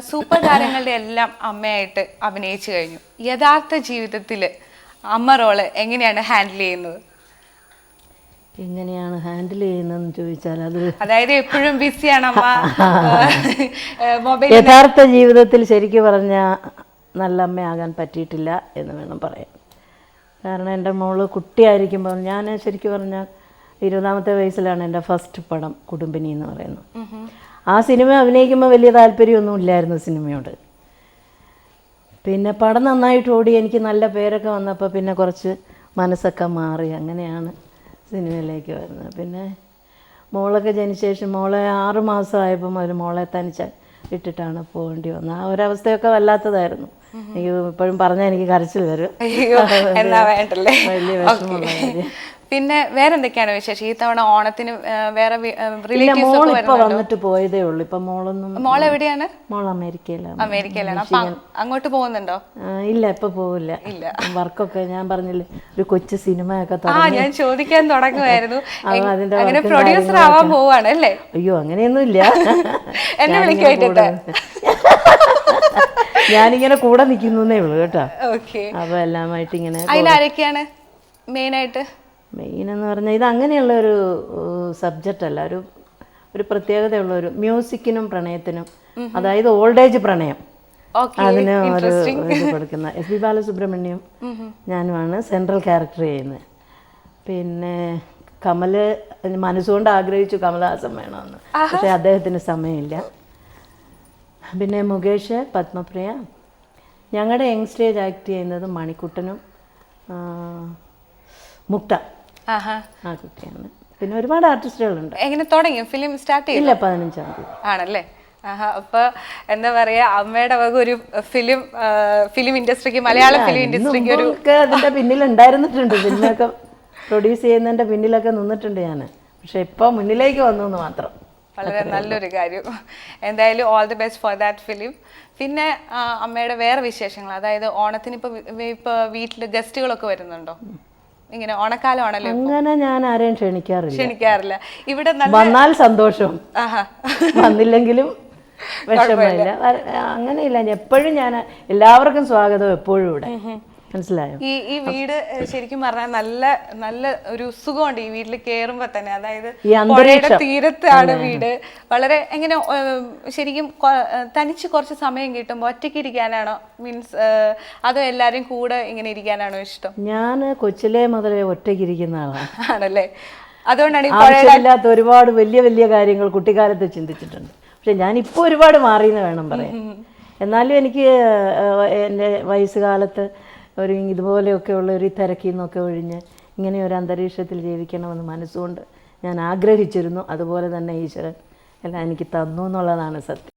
Super താരങ്ങളുടെ എല്ലാം അമ്മയായിട്ട് അഭിനയിച്ചു കഴിഞ്ഞു. യഥാർത്ഥ ജീവിതത്തിൽ അമ്മ റോള് എങ്ങനെയാണ് ഹാൻഡിൽ ചെയ്യുന്നത്? എങ്ങനെയാണ് ഹാൻഡിൽ ചെയ്യുന്നതെന്ന് ചോദിച്ചാൽ അത് അതായത് എപ്പോഴും ബിസിയാണ് അമ്മ. മൊബൈൽ യഥാർത്ഥ ജീവിതത്തിൽ ശരിക്കും പറഞ്ഞാൽ നല്ല അമ്മയാകാൻ പറ്റിയിട്ടില്ല എന്ന് വേണം പറയാൻ. കാരണം എൻ്റെ മോള് കുട്ടിയായിരിക്കുമ്പോൾ ഞാൻ ശരിക്കും പറഞ്ഞാൽ 20ാമത്തെ വയസ്സിലാണ് എൻ്റെ ഫസ്റ്റ് പടം കുടുംബിനി എന്ന് പറയുന്നത്. ആ സിനിമ അഭിനയിക്കുമ്പോൾ വലിയ താല്പര്യമൊന്നും ഇല്ലായിരുന്നു സിനിമയോട്. പിന്നെ പടം നന്നായിട്ട് ഓടി എനിക്ക് നല്ല പേരൊക്കെ വന്നപ്പോൾ പിന്നെ കുറച്ച് മനസ്സൊക്കെ മാറി. അങ്ങനെയാണ് സിനിമയിലേക്ക് വരുന്നത്. പിന്നെ മോളൊക്കെ ജനിച്ച ശേഷം മോളെ 6 മാസമായപ്പോൾ മുതൽ മോളെ തനിച്ച് ഇട്ടിട്ടാണ് പോകേണ്ടി വന്നത്. ആ ഒരവസ്ഥയൊക്കെ വല്ലാത്തതായിരുന്നു. എനിക്ക് ഇപ്പോഴും പറഞ്ഞാൽ എനിക്ക് കരച്ചിൽ വരും. വലിയ വിഷമമുള്ള കാര്യം. പിന്നെ വേറെ എന്തൊക്കെയാണ് വിശേഷം? ഈ തവണ ഓണത്തിന് വേറെ മോളിപ്പോ വന്നിട്ട് പോയതേ ഉള്ളൂ. ഇപ്പൊ മോൾ എവിടെയാണ്? മോൾ അമേരിക്കയിലാണ്. അപ്പൊ അങ്ങോട്ട് പോകുന്നുണ്ടോ? ഇല്ല, ഇപ്പൊ പോവില്ല. വർക്കൊക്കെ ഞാൻ പറഞ്ഞില്ലേ ഒരു കൊച്ചു സിനിമയൊക്കെ ഞാൻ ചോദിക്കാൻ തുടങ്ങുമായിരുന്നു. അതിന്റെ പ്രൊഡ്യൂസർ ആവാൻ പോവാണ് അല്ലേ? അയ്യോ, അങ്ങനെയൊന്നും ഇല്ല. എന്നെ വിളിക്കായിട്ട് ഞാനിങ്ങനെ കൂടെ നിൽക്കുന്നേ ഉള്ളൂ കേട്ടോ. അപ്പൊ എല്ലാമായിട്ട് ഇങ്ങനെ. അതിലാരൊക്കെയാണ് മെയിനായിട്ട്? മെയിൻ എന്ന് പറഞ്ഞാൽ ഇത് അങ്ങനെയുള്ള ഒരു സബ്ജക്റ്റ് അല്ല. ഒരു പ്രത്യേകതയുള്ള ഒരു മ്യൂസിക്കിനും പ്രണയത്തിനും, അതായത് ഓൾഡ് ഏജ് പ്രണയം, അതിന് ഒരു ഇത് കൊടുക്കുന്ന എസ് പി ബാലസുബ്രഹ്മണ്യം ഞാനുമാണ് സെൻട്രൽ ക്യാരക്ടർ ചെയ്യുന്നത്. പിന്നെ കമല് മനസ്സുകൊണ്ട് ആഗ്രഹിച്ചു കമലഹാസൻ വേണമെന്ന്, പക്ഷെ അദ്ദേഹത്തിന് സമയമില്ല. പിന്നെ മുകേഷ്, പത്മപ്രിയ. ഞങ്ങളുടെ യങ് സ്റ്റേജ് ആക്ട് ചെയ്യുന്നത് മണിക്കുട്ടനും മുക്ത, ആ കുട്ടിയാണ്. പിന്നെ ഒരുപാട് ആർട്ടിസ്റ്റുകളുണ്ട്. എങ്ങനെ തുടങ്ങി ഫിലിം സ്റ്റാർട്ട് ചെയ്യില്ല? 15-ാം തീയതി ആണല്ലേ? അപ്പൊ എന്താ പറയാ, അമ്മയുടെ വക ഒരു ഫിലിം ഇൻഡസ്ട്രിക്ക്, മലയാള ഫിലിം ഇൻഡസ്ട്രിക്ക് ഒരു അതിന്റെ പിന്നിൽ ഉണ്ടായിരുന്നിട്ടുണ്ട്. സിനിമയൊക്കെ പ്രൊഡ്യൂസ് ചെയ്യുന്നതിന്റെ പിന്നിലൊക്കെ നിന്നിട്ടുണ്ട് ഞാൻ. പക്ഷെ ഇപ്പൊ മുന്നിലേക്ക് വന്നു എന്ന് മാത്രം. വളരെ നല്ലൊരു കാര്യം. എന്തായാലും all the best for that film. പിന്നെ അമ്മയുടെ വേറെ വിശേഷങ്ങൾ, അതായത് ഓണത്തിന് ഇപ്പൊ വീട്ടില് ഗസ്റ്റുകളൊക്കെ വരുന്നുണ്ടോ? ഇങ്ങനെ ഓണക്കാലമാണല്ലോ. അങ്ങനെ ഞാൻ ആരെയും ക്ഷണിക്കാറില്ല. ഇവിടെ വന്നാൽ സന്തോഷം, വന്നില്ലെങ്കിലും വിഷമമില്ല. അങ്ങനെയില്ല, എപ്പോഴും ഞാൻ എല്ലാവർക്കും സ്വാഗതം എപ്പോഴും ഇവിടെ. മനസ്സിലായോ? ഈ വീട് ശരിക്കും പറഞ്ഞാൽ നല്ല നല്ല ഒരു സുഖമുണ്ട് ഈ വീട്ടിൽ കേറുമ്പോ തന്നെ. അതായത് പുഴയുടെ തീരത്താണ് വീട്. വളരെ എങ്ങനെ ശരിക്കും തനിച്ച് കുറച്ച് സമയം കിട്ടുമ്പോൾ ഒറ്റയ്ക്ക് ഇരിക്കാനാണോ, മീൻസ് അതോ എല്ലാരും കൂടെ ഇങ്ങനെ ഇരിക്കാനാണോ ഇഷ്ടം? ഞാൻ കൊച്ചിലേ മുതലേ ഒറ്റയ്ക്ക് ഇരിക്കുന്ന ആളാണ്. ആണല്ലേ? അതുകൊണ്ടാണ് ആവശ്യമില്ലാത്ത ഒരുപാട് വലിയ വലിയ കാര്യങ്ങൾ കുട്ടിക്കാലത്ത് ചിന്തിച്ചിട്ടുണ്ട്. പക്ഷെ ഞാനിപ്പോൾ ഒരുപാട് മാറിയെന്ന് വേണം പറയാൻ. എന്നാലും എനിക്ക് എൻ്റെ വയസ്സുകാലത്ത് ഒരു ഇതുപോലെയൊക്കെയുള്ള ഒരു തിരക്കിൽ നിന്നൊക്കെ ഒഴിഞ്ഞ് ഇങ്ങനെ ഒരു അന്തരീക്ഷത്തിൽ ജീവിക്കണമെന്ന് മനസ്സുകൊണ്ട് ഞാൻ ആഗ്രഹിച്ചിരുന്നു. അതുപോലെ തന്നെ ഈശ്വരൻ എല്ലാം എനിക്ക് തന്നു എന്നുള്ളതാണ് സത്യം.